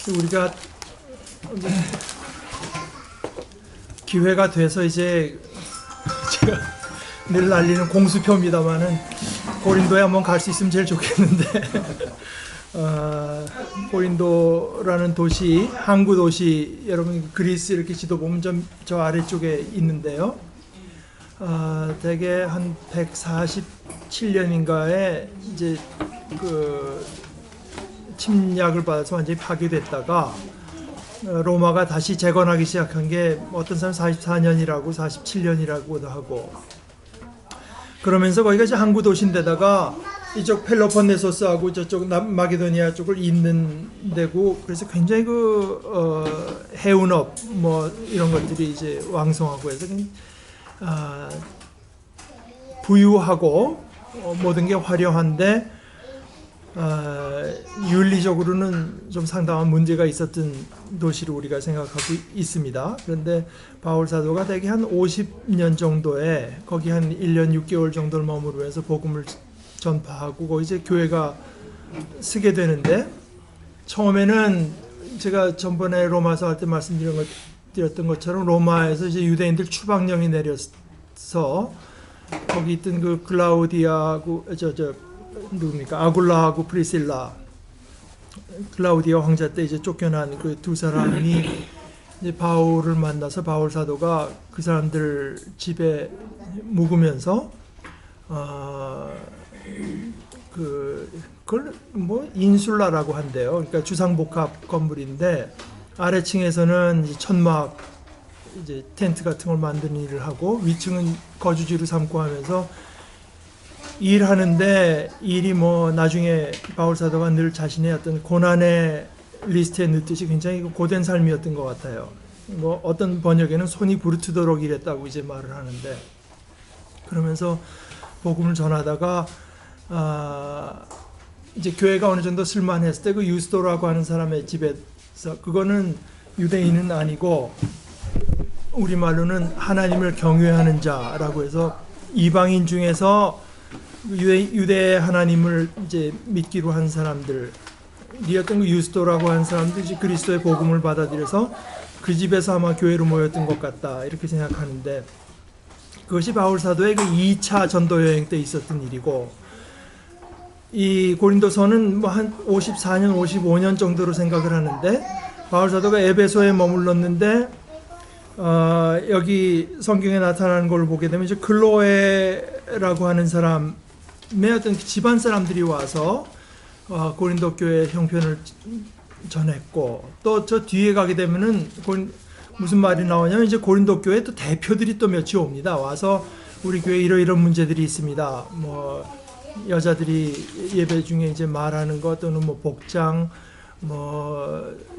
우리가 기회가 돼서 이제 제가 늘 날리는 공수표입니다만은 고린도에 한번 갈 수 있으면 제일 좋겠는데 고린도라는 도시, 항구 도시, 여러분 그리스 이렇게 지도 보면 저 아래쪽에 있는데요. 대개 한 147년인가에 이제 그 침략을 받아서 완전히 파괴됐다가 로마가 다시 재건하기 시작한 게 어떤 사람 44년이라고 47년이라고도 하고, 그러면서 거기가 이제 항구 도시인데다가 이쪽 펠로폰네소스하고 저쪽 마게도니아 쪽을 잇는 데고, 그래서 굉장히 해운업 뭐 이런 것들이 이제 왕성하고 해서 부유하고 모든 게 화려한데 윤리적으로는 좀 상당한 문제가 있었던 도시로 우리가 생각하고 있습니다. 그런데 바울 사도가 대개 한 50년 정도에 거기 한 1년 6개월 정도를 머무르면서 복음을 전파하고 거기 이제 교회가 쓰게 되는데, 처음에는 제가 전번에 로마서 할 때 말씀드렸던 것처럼 로마에서 이제 유대인들 추방령이 내려서 거기 있던 그 클라우디아하고 누굽니까? 아굴라하고 프리실라, 클라우디아 황제 때 이제 쫓겨난 그 두 사람이 이제 바울을 만나서 바울 사도가 그 사람들 집에 묵으면서 그걸 뭐 인슐라라고 한대요. 그러니까 주상복합 건물인데 아래층에서는 이제 천막 이제 텐트 같은 걸 만드는 일을 하고 위층은 거주지로 삼고 하면서 일하는데, 일이 뭐 나중에 바울 사도가 늘 자신의 어떤 고난의 리스트에 넣듯이 굉장히 고된 삶이었던 것 같아요. 뭐 어떤 번역에는 손이 부르트도록 일했다고 이제 말을 하는데, 그러면서 복음을 전하다가 이제 교회가 어느 정도 쓸만했을 때 그 유스도라고 하는 사람의 집에서, 그거는 유대인은 아니고 우리말로는 하나님을 경외하는 자라고 해서 이방인 중에서 유대 하나님을 이제 믿기로 한 사람들이었던 그 유스도라고 하는 사람들이 이제 그리스도의 복음을 받아들여서 그 집에서 아마 교회로 모였던 것 같다 이렇게 생각하는데, 그것이 바울 사도의 그 2차 전도 여행 때 있었던 일이고, 이 고린도서는 뭐 한 54년, 55년 정도로 생각을 하는데, 바울 사도가 에베소에 머물렀는데 여기 성경에 나타나는 걸 보게 되면 이제 클로에라고 하는 사람의 어떤 집안 사람들이 와서 고린도 교회 형편을 전했고, 또 저 뒤에 가게 되면은 무슨 말이 나오냐면 이제 고린도 교회 또 대표들이 또 몇이 옵니다. 와서 우리 교회 이러이런 문제들이 있습니다. 뭐 여자들이 예배 중에 이제 말하는 것, 또는 뭐 복장, 뭐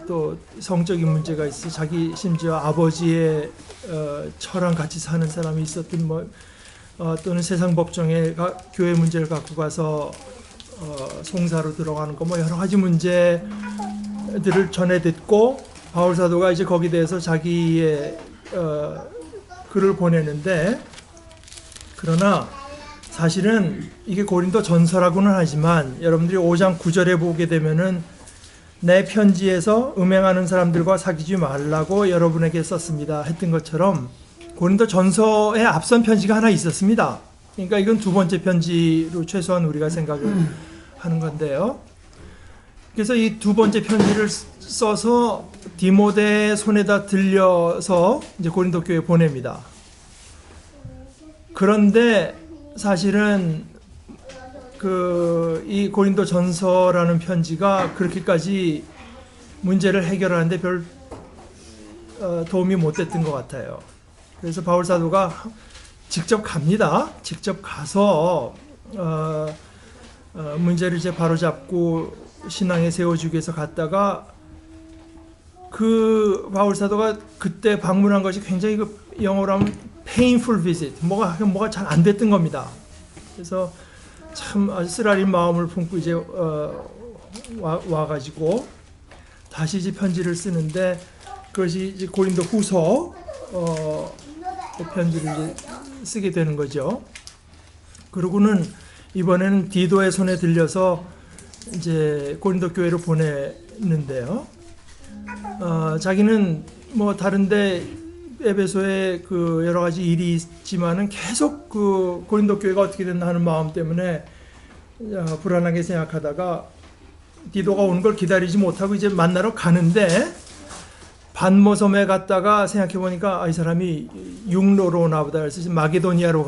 또 성적인 문제가 있어, 자기 심지어 아버지의 처랑 같이 사는 사람이 있었던 또는 세상 법정에 교회 문제를 갖고 가서 송사로 들어가는 거, 뭐 여러 가지 문제들을 전해 듣고 바울 사도가 이제 거기에 대해서 자기의 글을 보내는데, 그러나 사실은 이게 고린도 전서라고는 하지만 여러분들이 5장 9절에 보게 되면은 내 편지에서 음행하는 사람들과 사귀지 말라고 여러분에게 썼습니다 했던 것처럼 고린도 전서에 앞선 편지가 하나 있었습니다. 그러니까 이건 두 번째 편지로 최소한 우리가 생각을 하는 건데요. 그래서 이 두 번째 편지를 써서 디모데 손에다 들려서 이제 고린도 교회에 보냅니다. 그런데 사실은 이 고린도 전서라는 편지가 그렇게까지 문제를 해결하는데 별 도움이 못 됐던 것 같아요. 그래서 바울 사도가 직접 갑니다. 직접 가서 문제를 이제 바로잡고 신앙에 세워주기 위해서 갔다가, 그 바울 사도가 그때 방문한 것이 굉장히 영어로 하면 painful visit, 뭐가 잘 안 됐던 겁니다. 그래서 참 아주 쓰라린 마음을 품고 이제 와가지고 다시 이제 편지를 쓰는데, 그것이 이제 고린도 후서 편지를 이제 쓰게 되는 거죠. 그러고는 이번에는 디도의 손에 들려서 이제 고린도 교회로 보내는데요. 자기는 뭐 다른데 에베소에 그 여러 가지 일이 있지만은 계속 그 고린도 교회가 어떻게 됐나 하는 마음 때문에 불안하게 생각하다가 디도가 오는 걸 기다리지 못하고 이제 만나러 가는데 반모섬에 갔다가 생각해 보니까 이 사람이 육로로 오나 보다 그래서 마게도니아로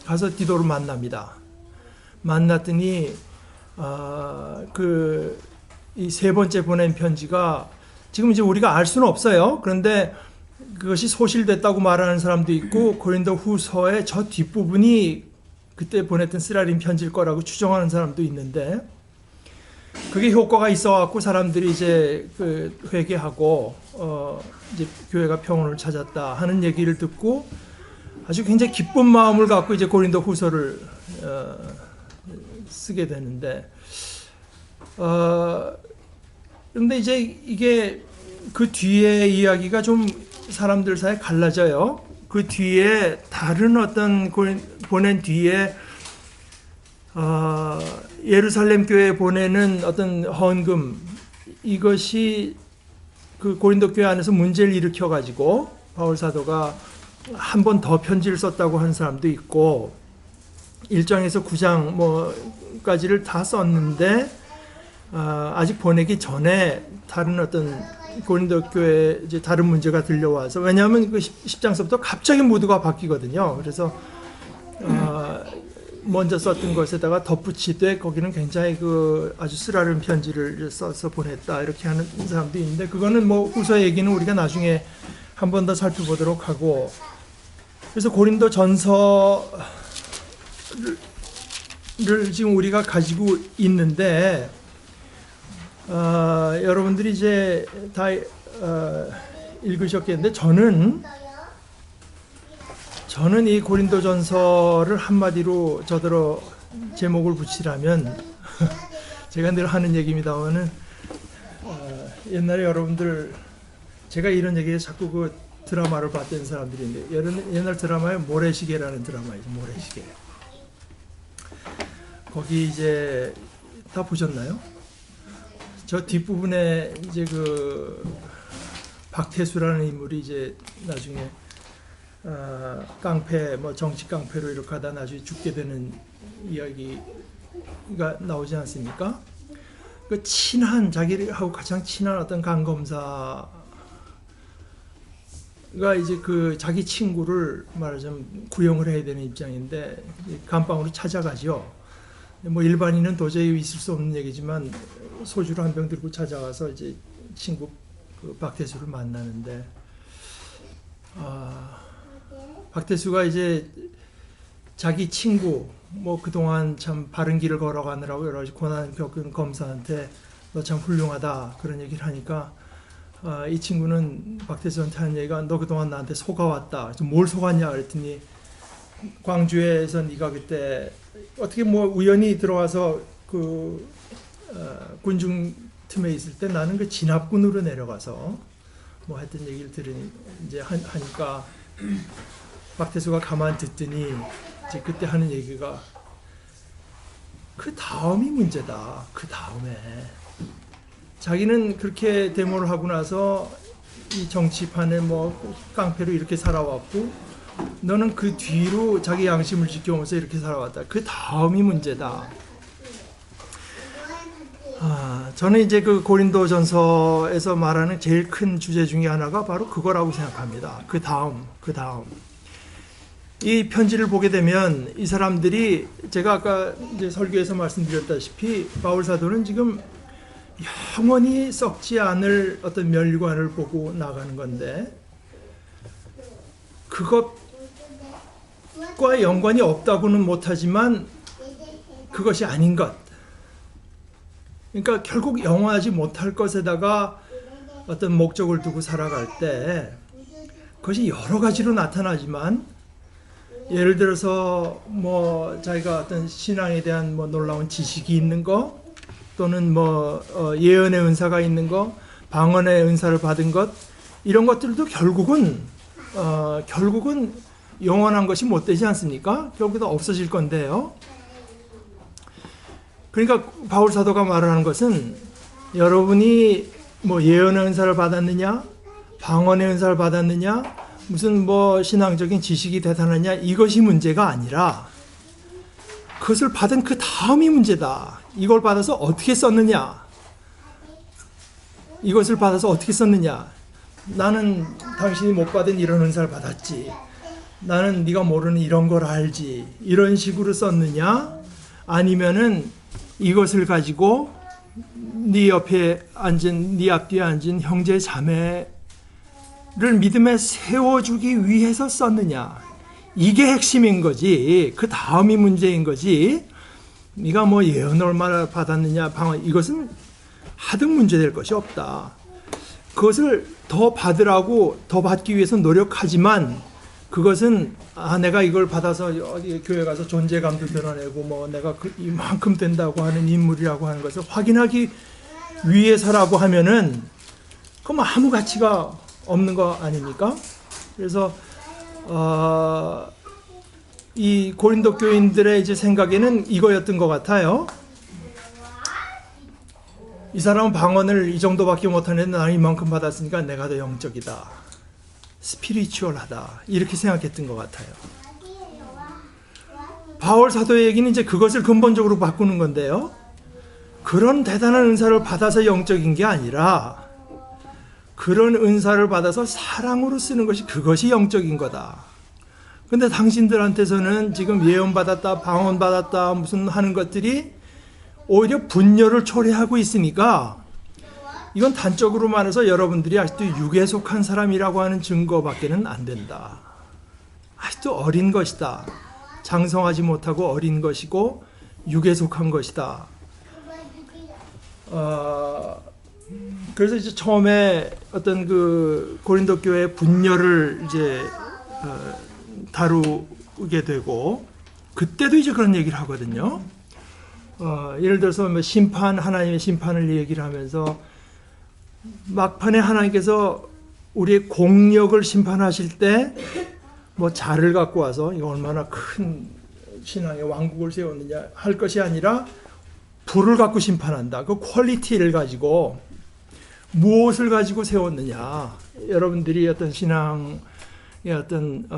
가서 디도를 만납니다. 만났더니 이 세 번째 보낸 편지가 지금 이제 우리가 알 수는 없어요. 그런데 그것이 소실됐다고 말하는 사람도 있고 고린도 후서의 저 뒷부분이 그때 보냈던 쓰라린 편지일 거라고 추정하는 사람도 있는데 그게 효과가 있어갖고 사람들이 이제 회개하고 이제 교회가 평온을 찾았다 하는 얘기를 듣고 아주 굉장히 기쁜 마음을 갖고 이제 고린도 후서를 쓰게 되는데 그런데 이제 이게 그 뒤에 이야기가 좀 사람들 사이에 갈라져요. 그 뒤에 다른 어떤 보낸 뒤에 예루살렘 교회에 보내는 어떤 헌금 이것이 그 고린도 교회 안에서 문제를 일으켜 가지고 바울 사도가 한 번 더 편지를 썼다고 하는 사람도 있고 1장에서 9장 뭐까지를 다 썼는데 아직 보내기 전에 다른 어떤 고린도 교회 이제 다른 문제가 들려와서 왜냐하면 그 10장서부터 갑자기 모두가 바뀌거든요. 그래서 먼저 썼던 것에다가 덧붙이되 거기는 굉장히 그 아주 쓰라린 편지를 써서 보냈다 이렇게 하는 사람도 있는데 그거는 뭐 후서 얘기는 우리가 나중에 한 번 더 살펴보도록 하고 그래서 고린도 전서를 지금 우리가 가지고 있는데 여러분들이 이제 다 읽으셨겠는데 저는 이 고린도전서를 한마디로 저더러 제목을 붙이라면 제가 늘 하는 얘기입니다만은 옛날에 여러분들 제가 이런 얘기에 자꾸 그 드라마를 봤던 사람들인데 옛날 드라마에 모래시계라는 드라마이죠. 모래시계. 거기 이제 다 보셨나요? 저 뒷부분에 이제 그 박태수라는 인물이 이제 나중에 깡패 뭐 정치 깡패로 이렇게 하다 나중에 죽게 되는 이야기가 나오지 않습니까? 그 자기하고 가장 친한 어떤 강 검사가 이제 그 자기 친구를 말하자면 구형을 해야 되는 입장인데 감방으로 찾아가죠. 뭐 일반인은 도저히 있을 수 없는 얘기지만 소주를 한 병 들고 찾아가서 이제 친구 그 박태수를 만나는데 박태수가 이제 자기 친구 뭐 그동안 참 바른 길을 걸어가느라고 여러 가지 고난 겪은 검사한테 너 참 훌륭하다 그런 얘기를 하니까 이 친구는 박태수한테 하는 얘기가 너 그동안 나한테 속아왔다. 뭘 속았냐 그랬더니 광주에서 네가 그때 어떻게 뭐 우연히 들어와서 그 군중 틈에 있을 때 나는 그 진압군으로 내려가서 뭐 했던 얘기를 들으니 이제 하니까 박태수가 가만 듣더니 이제 그때 하는 얘기가 그 다음이 문제다. 그 다음에 자기는 그렇게 데모를 하고 나서 이 정치판에 뭐 깡패로 이렇게 살아왔고 너는 그 뒤로 자기 양심을 지켜오면서 이렇게 살아왔다. 그 다음이 문제다. 저는 이제 그 고린도전서에서 말하는 제일 큰 주제 중에 하나가 바로 그거라고 생각합니다. 그 다음. 이 편지를 보게 되면 이 사람들이 제가 아까 이제 설교에서 말씀드렸다시피 바울 사도는 지금 영원히 썩지 않을 어떤 멸관을 보고 나가는 건데 그것과 연관이 없다고는 못하지만 그것이 아닌 것. 그러니까 결국 영원하지 못할 것에다가 어떤 목적을 두고 살아갈 때 그것이 여러 가지로 나타나지만 예를 들어서 뭐 자기가 어떤 신앙에 대한 뭐 놀라운 지식이 있는 거 또는 뭐 예언의 은사가 있는 거, 방언의 은사를 받은 것 이런 것들도 결국은 영원한 것이 못 되지 않습니까? 결국은 없어질 건데요. 그러니까 바울 사도가 말을 하는 것은 여러분이 뭐 예언의 은사를 받았느냐, 방언의 은사를 받았느냐, 무슨 뭐 신앙적인 지식이 대단하냐, 이것이 문제가 아니라 그것을 받은 그 다음이 문제다. 이걸 받아서 어떻게 썼느냐, 이것을 받아서 어떻게 썼느냐. 나는 당신이 못 받은 이런 은사를 받았지, 나는 네가 모르는 이런 걸 알지, 이런 식으로 썼느냐, 아니면은 이것을 가지고 네 옆에 앉은, 네 앞뒤에 앉은 형제 자매를 믿음에 세워주기 위해서 썼느냐. 이게 핵심인 거지. 그 다음이 문제인 거지. 네가 뭐 예언 얼마나 받았느냐, 방언, 이것은 하등 문제될 것이 없다. 그것을 더 받으라고, 더 받기 위해서 노력하지만 그것은 내가 이걸 받아서 어디 교회 가서 존재감도 드러내고 뭐 내가 이만큼 된다고 하는 인물이라고 하는 것을 확인하기 위해서라고 하면은 그럼 아무 가치가 없는 거 아닙니까? 그래서 이 고린도 교인들의 이제 생각에는 이거였던 것 같아요. 이 사람은 방언을 이 정도밖에 못하는데 나는 이만큼 받았으니까 내가 더 영적이다, 스피리추얼하다, 이렇게 생각했던 것 같아요. 바울 사도의 얘기는 이제 그것을 근본적으로 바꾸는 건데요. 그런 대단한 은사를 받아서 영적인 게 아니라 그런 은사를 받아서 사랑으로 쓰는 것이, 그것이 영적인 거다. 근데 당신들한테서는 지금 예언 받았다, 방언 받았다, 무슨 하는 것들이 오히려 분열을 초래하고 있으니까 이건 단적으로 말해서 여러분들이 아직도 육에 속한 사람이라고 하는 증거밖에는 안 된다. 아직도 어린 것이다. 장성하지 못하고 어린 것이고 육에 속한 것이다. 그래서 이제 처음에 어떤 그 고린도 교회 분열을 이제 다루게 되고, 그때도 이제 그런 얘기를 하거든요. 예를 들어서 뭐 심판, 하나님의 심판을 얘기를 하면서 막판에 하나님께서 우리의 공력을 심판하실 때 뭐 자를 갖고 와서 이거 얼마나 큰 신앙의 왕국을 세웠느냐 할 것이 아니라 불을 갖고 심판한다. 그 퀄리티를 가지고 무엇을 가지고 세웠느냐, 여러분들이 어떤 신앙의 어떤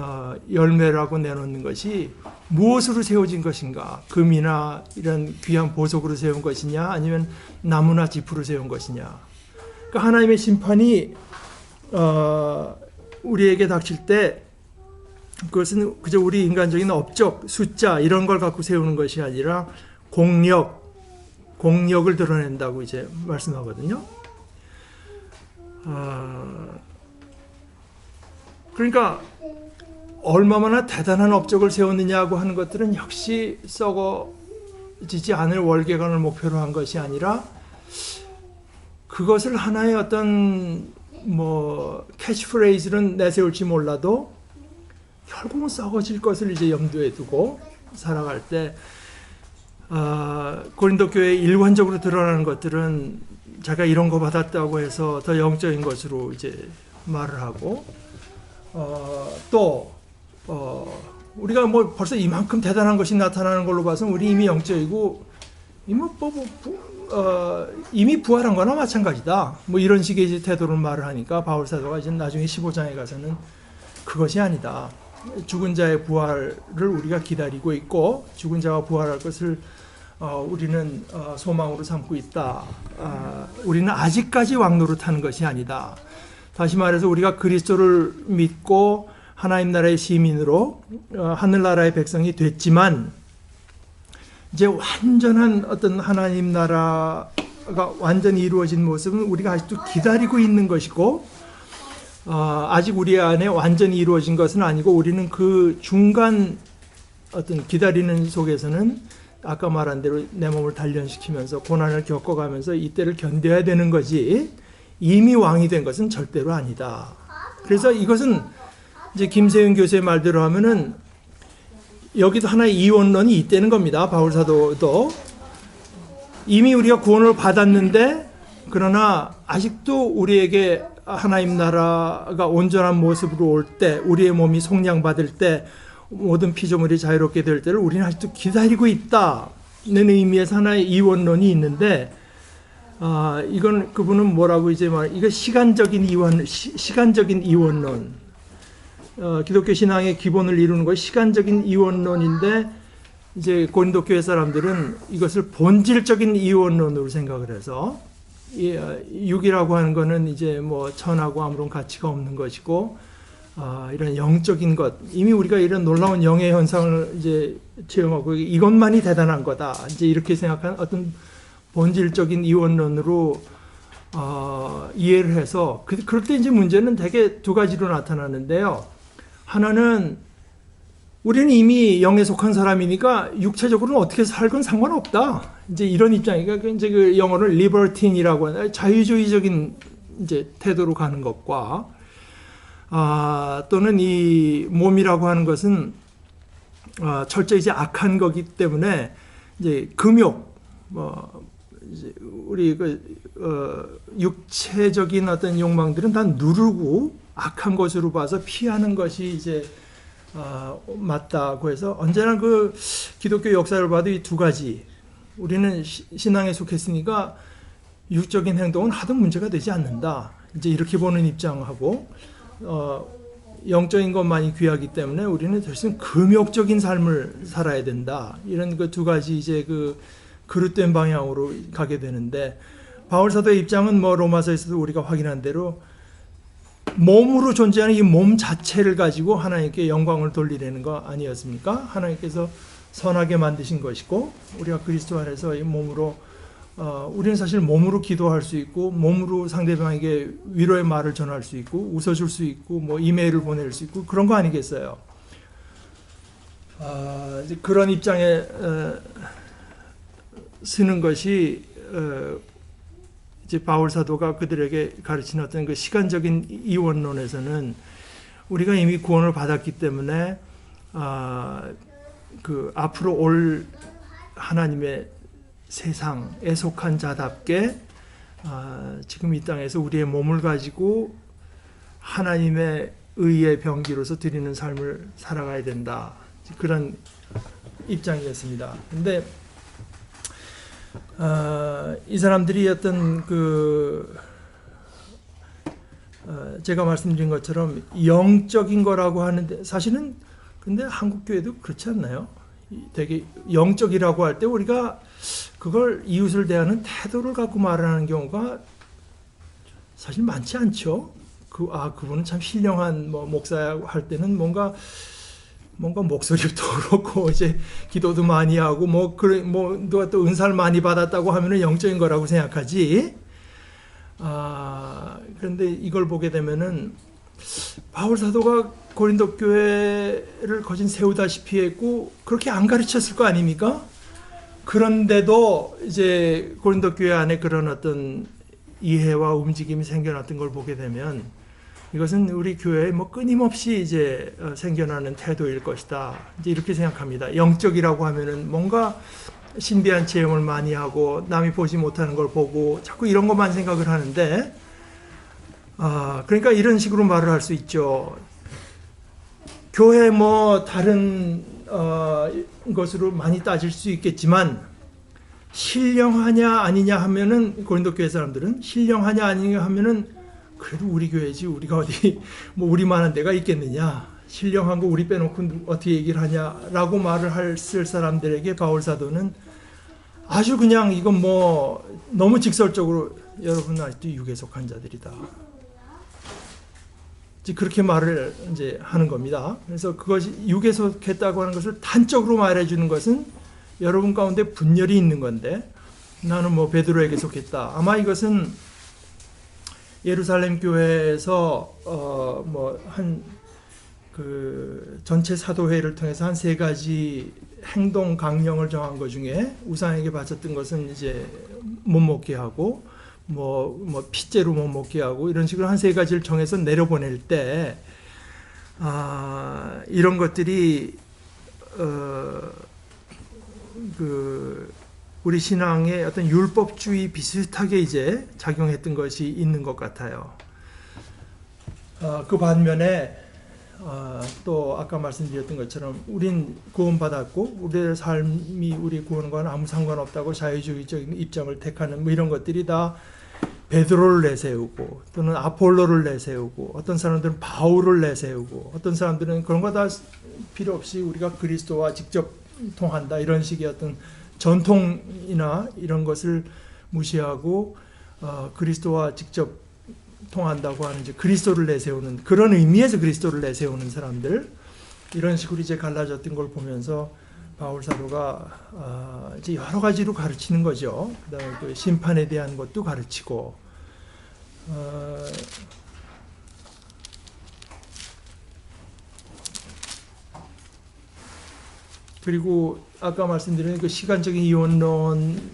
열매라고 내놓는 것이 무엇으로 세워진 것인가, 금이나 이런 귀한 보석으로 세운 것이냐, 아니면 나무나 지프로 세운 것이냐. 그러니까 하나님의 심판이 우리에게 닥칠 때 그것은 그저 우리 인간적인 업적, 숫자 이런 걸 갖고 세우는 것이 아니라 공력을 드러낸다고 이제 말씀하거든요. 그러니까 얼마나 대단한 업적을 세웠느냐고 하는 것들은 역시 썩어지지 않을 월계관을 목표로 한 것이 아니라 그것을 하나의 어떤 뭐 캐치프레이즈는 내세울지 몰라도 결국은 썩어질 것을 이제 염두에 두고 살아갈 때 고린도 교회에 일관적으로 드러나는 것들은 자기가 이런 거 받았다고 해서 더 영적인 것으로 이제 말을 하고, 또 우리가 뭐 벌써 이만큼 대단한 것이 나타나는 걸로 봐서는 우리 이미 영적이고 이미 부활한 거나 마찬가지다, 뭐 이런 식의 이제 태도를 말을 하니까 바울 사도가 이제 나중에 15장에 가서는 그것이 아니다, 죽은 자의 부활을 우리가 기다리고 있고 죽은 자가 부활할 것을 우리는 소망으로 삼고 있다. 우리는 아직까지 왕노릇하는 것이 아니다. 다시 말해서 우리가 그리스도를 믿고 하나님 나라의 시민으로 하늘나라의 백성이 됐지만 이제 완전한 어떤 하나님 나라가 완전히 이루어진 모습은 우리가 아직도 기다리고 있는 것이고, 아직 우리 안에 완전히 이루어진 것은 아니고 우리는 그 중간 어떤 기다리는 속에서는 아까 말한 대로 내 몸을 단련시키면서 고난을 겪어가면서 이때를 견뎌야 되는 거지, 이미 왕이 된 것은 절대로 아니다. 그래서 이것은 이제 김세윤 교수의 말대로 하면은 여기도 하나의 이원론이 있다는 겁니다. 바울 사도도 이미 우리가 구원을 받았는데, 그러나 아직도 우리에게 하나님 나라가 온전한 모습으로 올 때, 우리의 몸이 속량받을 때, 모든 피조물이 자유롭게 될 때를 우리는 아직도 기다리고 있다. 의미에서 하나의 이원론이 있는데, 이건 그분은 뭐라고 이제 이거 시간적인 이원론. 기독교 신앙의 기본을 이루는 것이 시간적인 이원론인데, 이제 고린도 교회 사람들은 이것을 본질적인 이원론으로 생각을 해서, 육이라고 하는 거는 이제 뭐 천하고 아무런 가치가 없는 것이고, 이런 영적인 것, 이미 우리가 이런 놀라운 영의 현상을 이제 체험하고 이것만이 대단한 거다, 이제 이렇게 생각하는 어떤 본질적인 이원론으로 이해를 해서, 그럴 때 이제 문제는 대개 두 가지로 나타나는데요. 하나는 우리는 이미 영에 속한 사람이니까 육체적으로는 어떻게 살건 상관없다, 이제 이런 입장이니까, 이제 그 영어를 libertine이라고 하는 자유주의적인 이제 태도로 가는 것과, 또는 이 몸이라고 하는 것은 철저히 이제 악한 거기 때문에 이제 금욕, 이제 우리 육체적인 어떤 욕망들은 다 누르고 악한 것으로 봐서 피하는 것이 이제 맞다고 해서, 언제나 그 기독교 역사를 봐도 이 두 가지, 우리는 신앙에 속했으니까 육적인 행동은 하등 문제가 되지 않는다, 이제 이렇게 보는 입장하고, 영적인 것만이 귀하기 때문에 우리는 대신 금욕적인 삶을 살아야 된다, 이런 그 두 가지 이제 그 그릇된 방향으로 가게 되는데, 바울 사도의 입장은 뭐 로마서에서도 우리가 확인한 대로 몸으로 존재하는 이 몸 자체를 가지고 하나님께 영광을 돌리려는 거 아니었습니까? 하나님께서 선하게 만드신 것이고, 우리가 그리스도 안에서 이 몸으로 우리는 사실 몸으로 기도할 수 있고, 몸으로 상대방에게 위로의 말을 전할 수 있고, 웃어줄 수 있고, 뭐 이메일을 보낼 수 있고, 그런 거 아니겠어요? 이제 그런 입장에 쓰는 것이 이제 바울 사도가 그들에게 가르친 어떤 그 시간적인 이원론에서는 우리가 이미 구원을 받았기 때문에 그 앞으로 올 하나님의 세상에 속한 자답게 지금 이 땅에서 우리의 몸을 가지고 하나님의 의의 병기로서 드리는 삶을 살아가야 된다, 그런 입장이었습니다. 근데 이 사람들이 어떤 제가 말씀드린 것처럼 영적인 거라고 하는데, 사실은 근데 한국 교회도 그렇지 않나요? 되게 영적이라고 할 때 우리가 그걸 이웃을 대하는 태도를 갖고 말하는 경우가 사실 많지 않죠. 그분은 참 신령한 목사야 할 때는 뭔가 목소리도 그렇고 이제 기도도 많이 하고 누가 또 은사를 많이 받았다고 하면은 영적인 거라고 생각하지. 그런데 이걸 보게 되면은 바울 사도가 고린도 교회를 거진 세우다시피 했고 그렇게 안 가르쳤을 거 아닙니까? 그런데도 이제 고린도 교회 안에 그런 어떤 이해와 움직임이 생겨났던 걸 보게 되면 이것은 우리 교회에 끊임없이 이제 생겨나는 태도일 것이다, 이제 이렇게 생각합니다. 영적이라고 하면은 뭔가 신비한 체험을 많이 하고 남이 보지 못하는 걸 보고 자꾸 이런 것만 생각을 하는데, 그러니까 이런 식으로 말을 할 수 있죠. 교회 다른 것으로 많이 따질 수 있겠지만 신령하냐 아니냐 하면은 고린도 교회 사람들은 신령하냐 아니냐 하면은 그래도 우리 교회지, 우리가 어디 우리만한 데가 있겠느냐, 신령한 거 우리 빼놓고 어떻게 얘기를 하냐라고 말을 했을 사람들에게 바울 사도는 아주 그냥 이건 너무 직설적으로 여러분은 아직도 육에 속한 자들이다, 그렇게 말을 이제 하는 겁니다. 그래서 그것이 육에 속했다고 하는 것을 단적으로 말해주는 것은 여러분 가운데 분열이 있는 건데, 나는 베드로에게 속했다. 아마 이것은 예루살렘 교회에서 전체 사도회의를 통해서 한 3가지 행동 강령을 정한 것 중에 우상에게 바쳤던 것은 이제 못 먹게 하고 핏째로 못 먹게 하고 이런 식으로 한 3가지를 정해서 내려보낼 때 이런 것들이 우리 신앙의 어떤 율법주의 비슷하게 이제 작용했던 것이 있는 것 같아요. 그 반면에 또 아까 말씀드렸던 것처럼 우린 구원받았고 우리의 삶이 우리 구원과는 아무 상관없다고 자유주의적인 입장을 택하는 뭐 이런 것들이 다 베드로를 내세우고 또는 아폴로를 내세우고 어떤 사람들은 바울을 내세우고 어떤 사람들은 그런 거 다 필요 없이 우리가 그리스도와 직접 통한다 이런 식의 어떤 전통이나 이런 것을 무시하고 그리스도와 직접 통한다고 하는 이제 그리스도를 내세우는 그런 의미에서 그리스도를 내세우는 사람들 이런 식으로 이제 갈라졌던 걸 보면서 바울 사도가 이제 여러 가지로 가르치는 거죠. 그다음에 그 심판에 대한 것도 가르치고 그리고 아까 말씀드린 그 시간적인 이원론이라는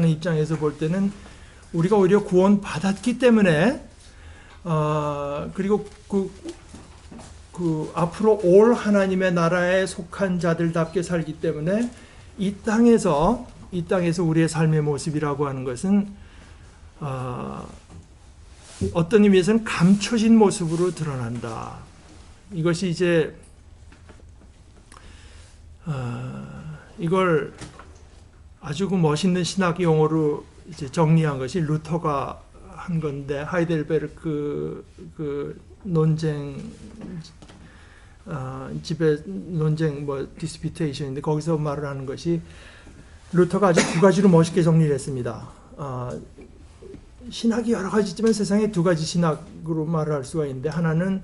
입장에서 볼 때는 우리가 오히려 구원 받았기 때문에 그리고 그 앞으로 올 하나님의 나라에 속한 자들답게 살기 때문에 이 땅에서 우리의 삶의 모습이라고 하는 것은 어떤 의미에서는 감춰진 모습으로 드러난다. 이것이 이제 이걸 아주 그 멋있는 신학 용어로 이제 정리한 것이 루터가 한 건데 하이델베르크 그 논쟁 집에 논쟁 뭐 디스피테이션인데 거기서 말을 하는 것이 루터가 아주 두 가지로 멋있게 정리를 했습니다. 신학이 여러 가지 있지만 세상에 두 가지 신학으로 말을 할 수가 있는데 하나는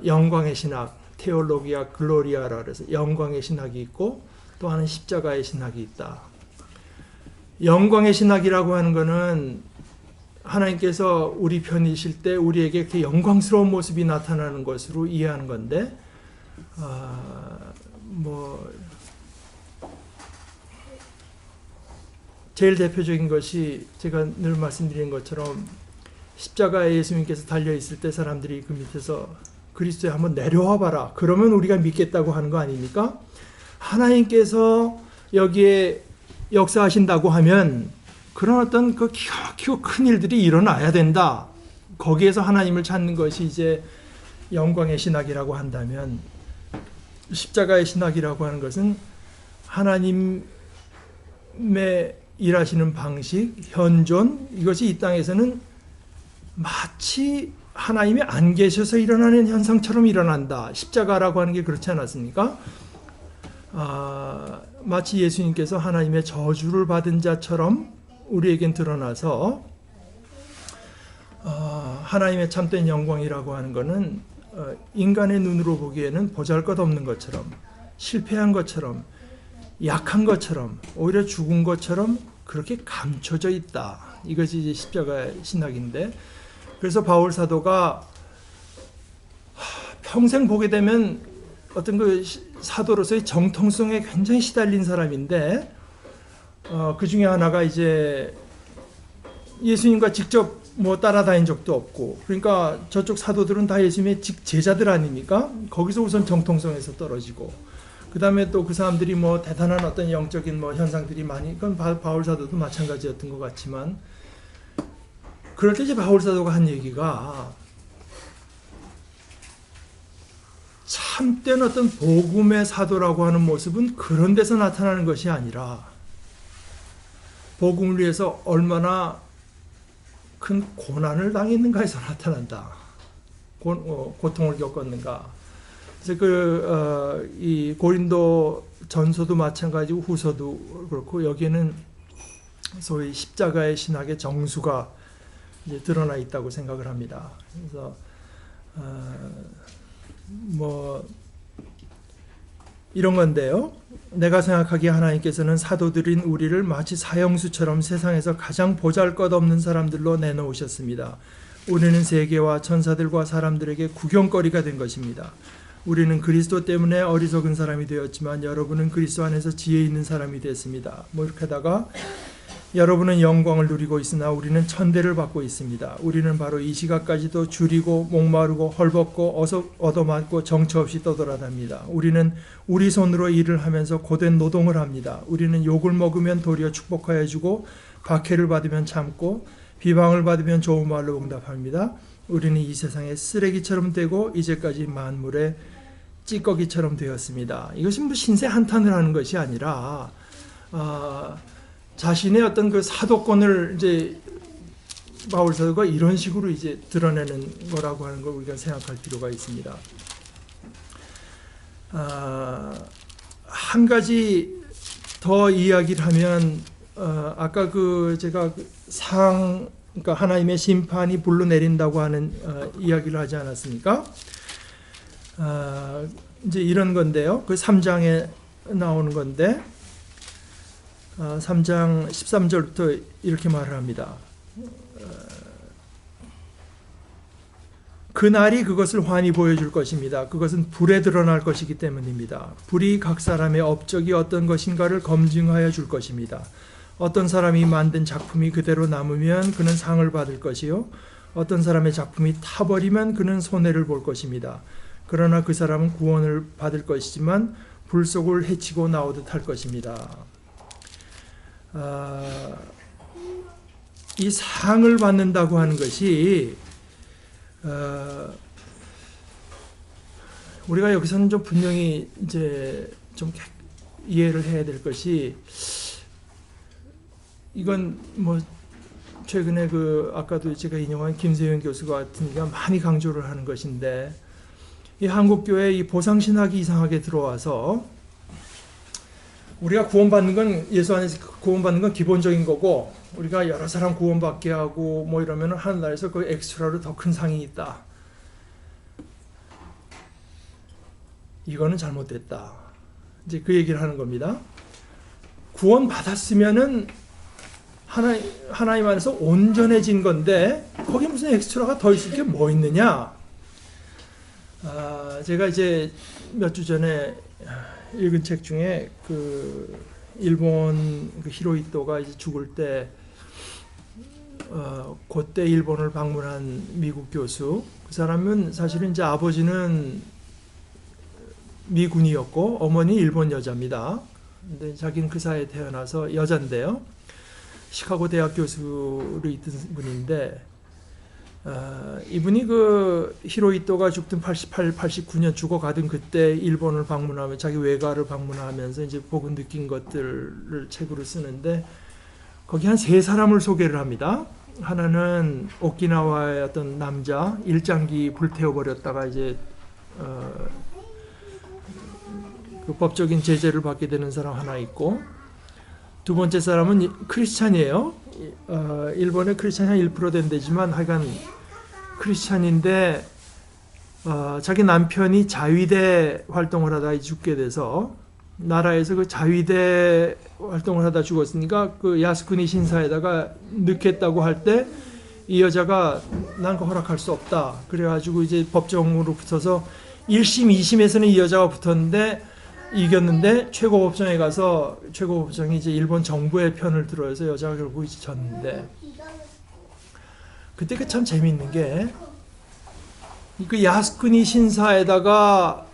영광의 신학 테올로기아 글로리아라 그래서 영광의 신학이 있고 또 하나는 십자가의 신학이 있다. 영광의 신학이라고 하는 것은 하나님께서 우리 편이실 때 우리에게 이렇게 영광스러운 모습이 나타나는 것으로 이해하는 건데 뭐 제일 대표적인 것이 제가 늘 말씀드린 것처럼 십자가에 예수님께서 달려있을 때 사람들이 그 밑에서 그리스도에 한번 내려와 봐라. 그러면 우리가 믿겠다고 하는 거 아닙니까? 하나님께서 여기에 역사하신다고 하면 그런 어떤 그 기가 막히고 큰 일들이 일어나야 된다. 거기에서 하나님을 찾는 것이 이제 영광의 신학이라고 한다면 십자가의 신학이라고 하는 것은 하나님의 일하시는 방식, 현존 이것이 이 땅에서는 마치 하나님이 안 계셔서 일어나는 현상처럼 일어난다. 십자가라고 하는 게 그렇지 않았습니까? 마치 예수님께서 하나님의 저주를 받은 자처럼 우리에겐 드러나서 하나님의 참된 영광이라고 하는 것은 인간의 눈으로 보기에는 보잘것없는 것처럼 실패한 것처럼 약한 것처럼 오히려 죽은 것처럼 그렇게 감춰져 있다. 이것이 이제 십자가의 신학인데 그래서 바울 사도가 평생 보게 되면 어떤 그 사도로서의 정통성에 굉장히 시달린 사람인데 그 중에 하나가 이제 예수님과 직접 뭐 따라다닌 적도 없고 그러니까 저쪽 사도들은 다 예수님의 제자들 아닙니까? 거기서 우선 정통성에서 떨어지고 그 다음에 또 그 사람들이 뭐 대단한 어떤 영적인 뭐 현상들이 많이 그건 바울 사도도 마찬가지였던 것 같지만 그럴 때 이제 바울 사도가 한 얘기가 참된 어떤 복음의 사도라고 하는 모습은 그런 데서 나타나는 것이 아니라 복음을 위해서 얼마나 큰 고난을 당했는가에서 나타난다. 고통을 겪었는가. 그래서 이 고린도 전서도 마찬가지고 후서도 그렇고 여기에는 소위 십자가의 신학의 정수가 이제 드러나 있다고 생각을 합니다. 그래서 뭐 이런 건데요. 내가 생각하기에 하나님께서는 사도들인 우리를 마치 사형수처럼 세상에서 가장 보잘것없는 사람들로 내놓으셨습니다. 우리는 세계와 천사들과 사람들에게 구경거리가 된 것입니다. 우리는 그리스도 때문에 어리석은 사람이 되었지만 여러분은 그리스도 안에서 지혜 있는 사람이 됐습니다. 뭐 이렇게 하다가 여러분은 영광을 누리고 있으나 우리는 천대를 받고 있습니다. 우리는 바로 이 시각까지도 줄이고 목마르고 헐벗고 얻어맞고 정처 없이 떠돌아답니다. 우리는 우리 손으로 일을 하면서 고된 노동을 합니다. 우리는 욕을 먹으면 도리어 축복하여 주고 박해를 받으면 참고 비방을 받으면 좋은 말로 응답합니다. 우리는 이 세상의 쓰레기처럼 되고 이제까지 만물의 찌꺼기처럼 되었습니다. 이것이 뭐 신세 한탄을 하는 것이 아니라 자신의 어떤 그 사도권을 이제 바울 사도가 이런 식으로 이제 드러내는 거라고 하는 걸 우리가 생각할 필요가 있습니다. 한 가지 더 이야기를 하면 아까 그 제가 그러니까 하나님의 심판이 불로 내린다고 하는 이야기를 하지 않았습니까? 이제 이런 건데요. 그 3장에 나오는 건데 3장 13절부터 이렇게 말을 합니다. 그날이 그것을 환히 보여줄 것입니다. 그것은 불에 드러날 것이기 때문입니다. 불이 각 사람의 업적이 어떤 것인가를 검증하여 줄 것입니다. 어떤 사람이 만든 작품이 그대로 남으면 그는 상을 받을 것이요, 어떤 사람의 작품이 타버리면 그는 손해를 볼 것입니다. 그러나 그 사람은 구원을 받을 것이지만 불 속을 헤치고 나오듯 할 것입니다. 이 상을 받는다고 하는 것이 우리가 여기서는 좀 분명히 이제 좀 이해를 해야 될 것이, 이건 뭐 최근에 그 아까도 제가 인용한 김세윤 교수 같은 이가 많이 강조를 하는 것인데, 이 한국 교회 이 보상 신학이 이상하게 들어와서 우리가 구원받는 건, 예수 안에서 구원받는 건 기본적인 거고, 우리가 여러 사람 구원받게 하고 뭐 이러면 하늘나라에서 그 엑스트라로 더 큰 상이 있다. 이거는 잘못됐다. 이제 그 얘기를 하는 겁니다. 구원받았으면은 하나님 안에서 온전해진 건데 거기 무슨 엑스트라가 더 있을 게 뭐 있느냐? 제가 이제 몇 주 전에 읽은 책 중에 그 일본 그 히로히토가 이제 죽을 때 그때 일본을 방문한 미국 교수, 그 사람은 사실은 이제 아버지는 미군이었고 어머니 일본 여자입니다. 근데 자기는 그 사이에 태어나서 여잔데요. 시카고 대학 교수로 있던 분인데, 이분이 그 히로히토가 죽던 88, 89년 죽어가던 그때 일본을 방문하면 자기 외가를 방문하면서 이제 보고 느낀 것들을 책으로 쓰는데, 거기 한 세 사람을 소개를 합니다. 하나는 오키나와의 어떤 남자, 일장기 불태워버렸다가 이제 그 법적인 제재를 받게 되는 사람 하나 있고, 두 번째 사람은 크리스찬이에요. 일본의 크리스찬이 한 1% 된대지만 하여간 크리스찬인데 자기 남편이 자위대 활동을 하다 죽게 돼서 나라에서 그 자위대 활동을 하다 죽었으니까 그 야스쿠니 신사에다가 넣겠다고 할 때 이 여자가 난 그거 허락할 수 없다. 그래가지고 이제 법정으로 붙어서 1심, 2심에서는 이 여자가 붙었는데 이겼는데 최고법정에 가서 최고법정이 이제 일본 정부의 편을 들어서 여자가 결국 이제 졌는데, 그때 그 참 재미있는 게 그 야스쿠니 신사에다가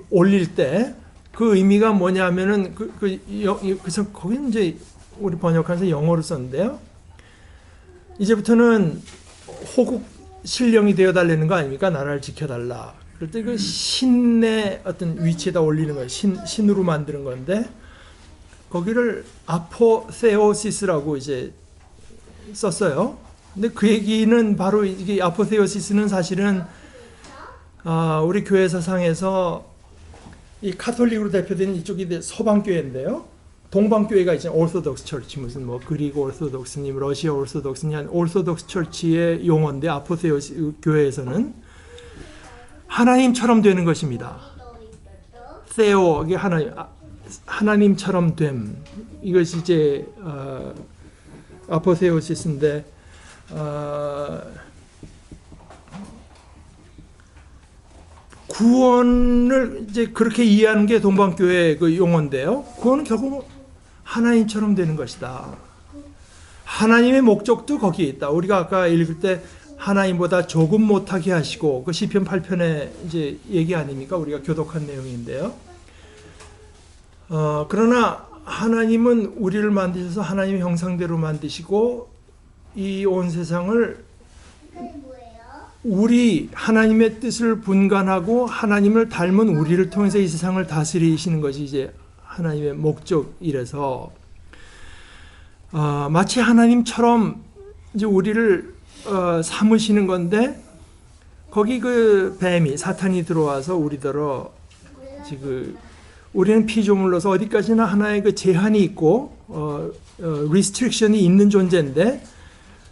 올릴 때 그 의미가 뭐냐면은 그래서 거기는 이제 우리 번역하면서 영어로 썼는데요. 이제부터는 호국 신령이 되어 달라는 거 아닙니까? 나라를 지켜달라. 그럴 때 그 신의 어떤 위치에다 올리는 거예요. 신으로 만드는 건데 거기를 아포세오시스라고 이제 썼어요. 근데 그 얘기는 바로 이게 아포세오시스는 사실은 우리 교회 사상에서 이 카톨릭으로 대표되는 이쪽이 서방교회인데요. 동방교회가 이제 오르소독스 처치, 무슨 뭐 그리고 오르소독스님, 러시아 오르소독스님, 한 오르소독스 처치의 용어인데, 아포세오시스 교회에서는 하나님처럼 되는 것입니다. 세오, 이게 하나님처럼 됨. 이것이 이제 아포세오시스인데, 구원을 이제 그렇게 이해하는 게 동방교회 그 용어인데요. 구원은 결국 하나님처럼 되는 것이다. 하나님의 목적도 거기에 있다. 우리가 아까 읽을 때 하나님보다 조금 못하게 하시고, 그 시편 8편의 이제 얘기 아닙니까? 우리가 교독한 내용인데요. 그러나 하나님은 우리를 만드셔서 하나님의 형상대로 만드시고 이 온 세상을 우리 하나님의 뜻을 분간하고 하나님을 닮은 우리를 통해서 이 세상을 다스리시는 것이 이제 하나님의 목적이라서 마치 하나님처럼 이제 우리를 삼으시는 건데 거기 그 뱀이 사탄이 들어와서 우리더러 지금 우리는 피조물로서 어디까지나 하나의 그 제한이 있고 리스트릭션이 있는 존재인데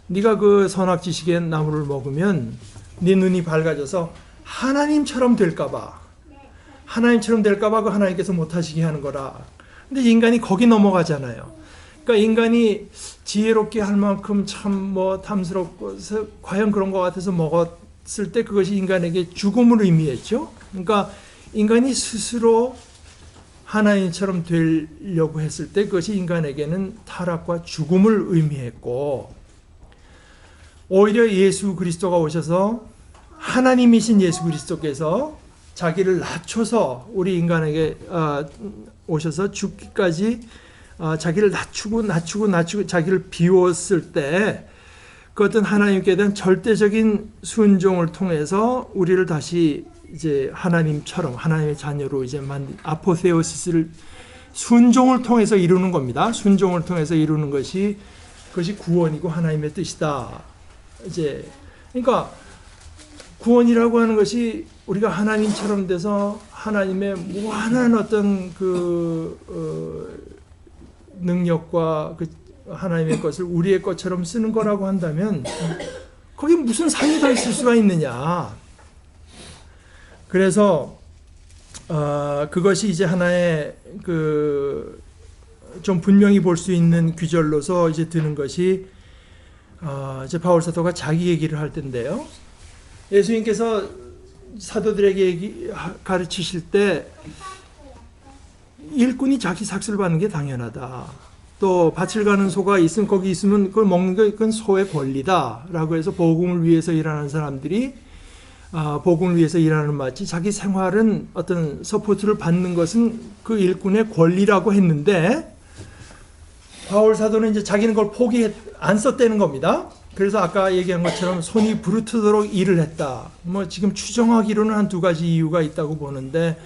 네가 그 선악지식의 나무를 먹으면 네 눈이 밝아져서 하나님처럼 될까봐 그 하나님께서 못하시게 하는 거라. 근데 인간이 거기 넘어가잖아요. 그러니까 인간이 지혜롭게 할 만큼 참 뭐 탐스럽고 과연 그런 것 같아서 먹었을 때 그것이 인간에게 죽음을 의미했죠. 그러니까 인간이 스스로 하나님처럼 되려고 했을 때 그것이 인간에게는 타락과 죽음을 의미했고, 오히려 예수 그리스도가 오셔서 하나님이신 예수 그리스도께서 자기를 낮춰서 우리 인간에게 오셔서 죽기까지 자기를 낮추고 자기를 비웠을 때 그 어떤 하나님께 대한 절대적인 순종을 통해서 우리를 다시 이제 하나님처럼 하나님의 자녀로 이제 아포테오시스를 순종을 통해서 이루는 겁니다. 순종을 통해서 이루는 것이 그것이 구원이고 하나님의 뜻이다. 이제 그러니까 구원이라고 하는 것이 우리가 하나님처럼 돼서 하나님의 무한한 어떤 능력과 그 하나님의 것을 우리의 것처럼 쓰는 거라고 한다면 거기 무슨 상이 더 있을 수가 있느냐. 그래서 그것이 이제 하나의 좀 분명히 볼 수 있는 귀절로서 이제 드는 것이 이제 바울 사도가 자기 얘기를 할 텐데요. 예수님께서 사도들에게 가르치실 때 일꾼이 자기 삭슬 받는 게 당연하다. 또 밭을 가는 소가 있으면 거기 있으면 그걸 먹는 게 그건 소의 권리다라고 해서 복음을 위해서 일하는 사람들이 복음을 위해서 일하는 마치 자기 생활은 어떤 서포트를 받는 것은 그 일꾼의 권리라고 했는데 바울 사도는 이제 자기는 그걸 안 썼다는 겁니다. 그래서 아까 얘기한 것처럼 손이 부르트도록 일을 했다. 뭐 지금 추정하기로는 한 두 가지 이유가 있다고 보는데,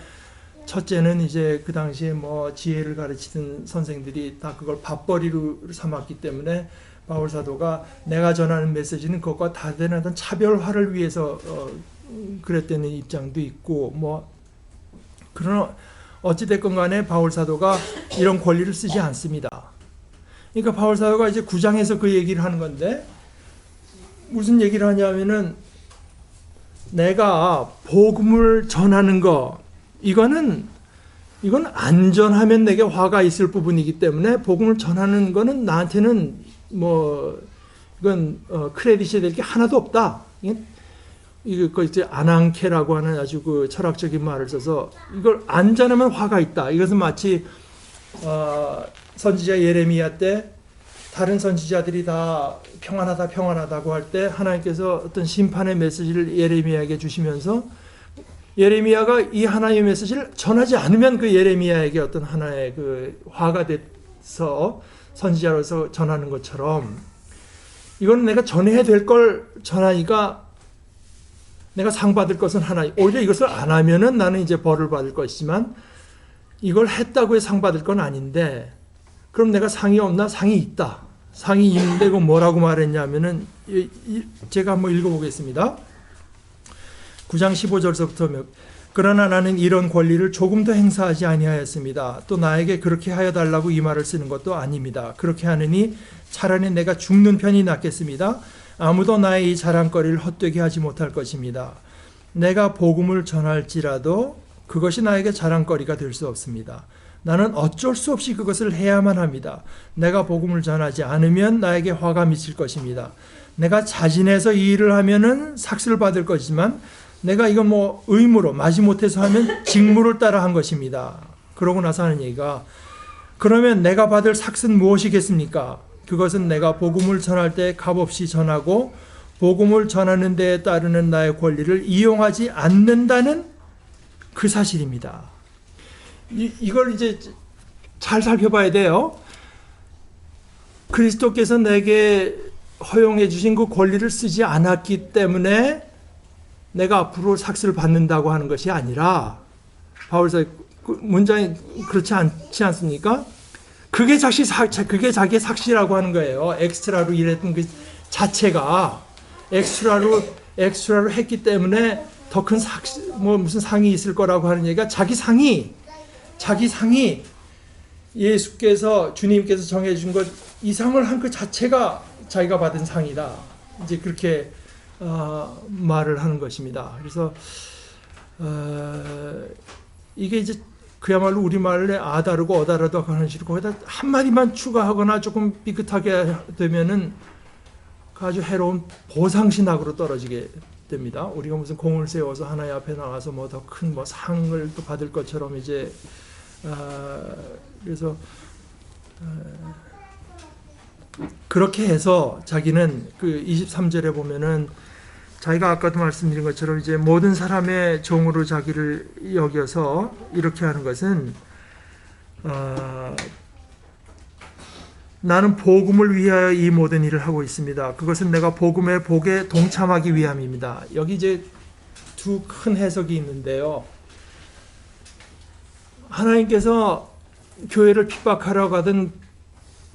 첫째는 이제 그 당시에 뭐 지혜를 가르치던 선생들이 다 그걸 밥벌이로 삼았기 때문에 바울 사도가 내가 전하는 메시지는 그것과 다른 어떤 차별화를 위해서 그랬다는 입장도 있고, 뭐 그러나 어찌됐건 간에 바울 사도가 이런 권리를 쓰지 않습니다. 그러니까 바울 사도가 이제 9장에서 그 얘기를 하는 건데 무슨 얘기를 하냐면은 내가 복음을 전하는 거 이건 안전하면 내게 화가 있을 부분이기 때문에 복음을 전하는 거는 나한테는 뭐 이건 크레딧이 될 게 하나도 없다. 이거 이제 아낭케라고 하는 아주 그 철학적인 말을 써서 이걸 안 전하면 화가 있다. 이것은 마치 선지자 예레미야 때 다른 선지자들이 다 평안하다고 할 때 하나님께서 어떤 심판의 메시지를 예레미야에게 주시면서 예레미야가 이 하나님의 메시지를 전하지 않으면 그 예레미야에게 어떤 하나의 그 화가 돼서 선지자로서 전하는 것처럼 이거는 내가 전해야 될 걸 전하니까 내가 상 받을 것은 하나. 오히려 이것을 안 하면은 나는 이제 벌을 받을 것이지만 이걸 했다고 해서 상 받을 건 아닌데 그럼 내가 상이 없나? 상이 있다. 상이 있는데 그 뭐라고 말했냐면은 제가 한번 읽어보겠습니다. 9장 15절서부터 그러나 나는 이런 권리를 조금 더 행사하지 아니하였습니다. 또 나에게 그렇게 하여 달라고 이 말을 쓰는 것도 아닙니다. 그렇게 하느니 차라리 내가 죽는 편이 낫겠습니다. 아무도 나의 이 자랑거리를 헛되게 하지 못할 것입니다. 내가 복음을 전할지라도 그것이 나에게 자랑거리가 될 수 없습니다. 나는 어쩔 수 없이 그것을 해야만 합니다. 내가 복음을 전하지 않으면 나에게 화가 미칠 것입니다. 내가 자진해서 이 일을 하면은 삭슬을 받을 것이지만 내가 이건 뭐 의무로 마지못해서 하면 직무를 따라 한 것입니다. 그러고 나서 하는 얘기가 그러면 내가 받을 삭은 무엇이겠습니까? 그것은 내가 복음을 전할 때 값없이 전하고 복음을 전하는 데에 따르는 나의 권리를 이용하지 않는다는 그 사실입니다. 이걸 이제 잘 살펴봐야 돼요. 그리스도께서 내게 허용해 주신 그 권리를 쓰지 않았기 때문에 내가 앞으로 삭스를 받는다고 하는 것이 아니라, 바울사의 문장이 그렇지 않지 않습니까? 그게 자기의 삭시라고 하는 거예요. 엑스트라로 일했던 그 자체가 엑스트라로 했기 때문에 더 큰 무슨 상이 있을 거라고 하는 얘기가, 자기 상이 예수께서, 주님께서 정해준 것 이상을 한 그 자체가 자기가 받은 상이다. 이제 그렇게 말을 하는 것입니다. 그래서 이게 이제 그야말로 우리말에 아다르고 어다르다 하는 식으로 거기다 한마디만 추가하거나 조금 삐끗하게 되면은 아주 해로운 보상신학으로 떨어지게 됩니다. 우리가 무슨 공을 세워서 하나님 앞에 나가서 뭐 더 큰 뭐 상을 또 받을 것처럼 이제 그래서 그렇게 해서 자기는 그 23절에 보면은 자기가 아까도 말씀드린 것처럼 이제 모든 사람의 종으로 자기를 여겨서 이렇게 하는 것은 나는 복음을 위하여 이 모든 일을 하고 있습니다. 그것은 내가 복음의 복에 동참하기 위함입니다. 여기 이제 두 큰 해석이 있는데요. 하나님께서 교회를 핍박하려고 하던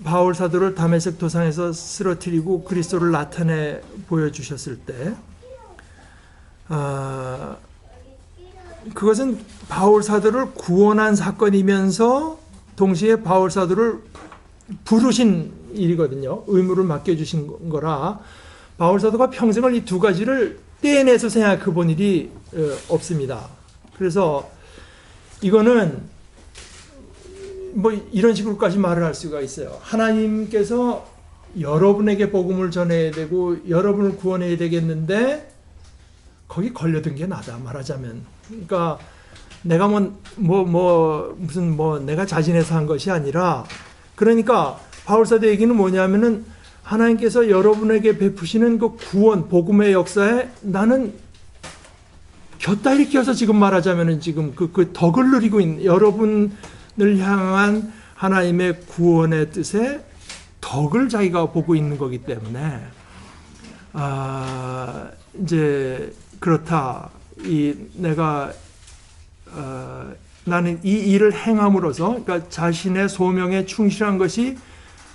바울 사도를 다메섹 도상에서 쓰러뜨리고 그리스도를 나타내 보여주셨을 때 그것은 바울 사도를 구원한 사건이면서 동시에 바울 사도를 부르신 일이거든요. 의무를 맡겨주신 거라 바울 사도가 평생을 이 두 가지를 떼내서 생각해 본 일이 없습니다. 그래서 이거는 뭐 이런 식으로까지 말을 할 수가 있어요. 하나님께서 여러분에게 복음을 전해야 되고 여러분을 구원해야 되겠는데 거기 걸려든 게 나다, 말하자면. 그러니까 내가 무슨 내가 자진해서 한 것이 아니라, 그러니까 바울사도 얘기는 뭐냐면은 하나님께서 여러분에게 베푸시는 그 구원, 복음의 역사에 나는 곁다리 껴서 지금 말하자면은 지금 그 덕을 누리고 있는, 여러분을 향한 하나님의 구원의 뜻에 덕을 자기가 보고 있는 거기 때문에 이제 그렇다. 나는 이 일을 행함으로써, 그러니까 자신의 소명에 충실한 것이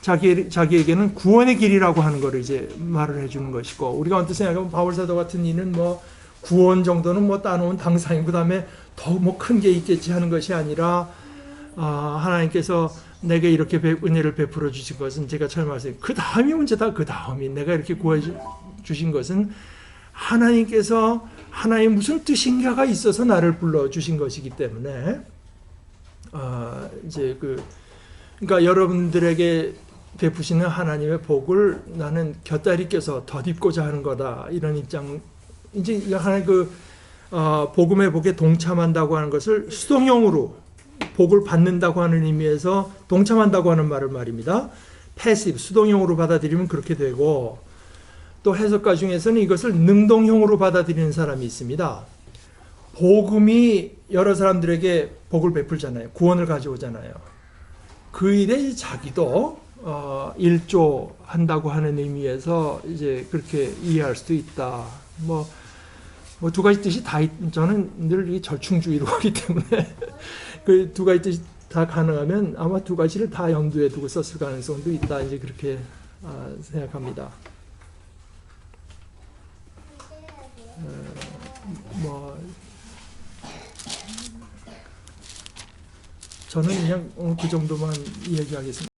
자기에게는 구원의 길이라고 하는 것을 이제 말을 해주는 것이고, 우리가 언뜻 생각하면 바울사도 같은 이는 구원 정도는 따놓은 당상이고 그다음에 더 큰 게 있겠지 하는 것이 아니라, 하나님께서 내게 이렇게 은혜를 베풀어 주신 것은 제가 처음 말씀드린 그 다음이 문제다. 그 다음이 내가 이렇게 구해 주신 것은 하나님께서 하나의 무슨 뜻인가가 있어서 나를 불러 주신 것이기 때문에 이제 그러니까 여러분들에게 베푸시는 하나님의 복을 나는 곁다리 껴서 덧입고자 하는 거다, 이런 입장. 이제 하나의 복음의 복에 동참한다고 하는 것을 수동형으로 복을 받는다고 하는 의미에서 동참한다고 하는 말입니다. 패시브, 수동형으로 받아들이면 그렇게 되고, 또 해석가 중에서는 이것을 능동형으로 받아들이는 사람이 있습니다. 복음이 여러 사람들에게 복을 베풀잖아요. 구원을 가져오잖아요. 그 일에 자기도 일조한다고 하는 의미에서 이제 그렇게 이해할 수도 있다. 두 가지 뜻이 다 저는 늘 절충주의로 하기 때문에 그 두 가지 뜻이 다 가능하면 아마 두 가지를 다 염두에 두고 썼을 가능성도 있다. 이제 그렇게 생각합니다. 저는 그냥 그 정도만 얘기하겠습니다.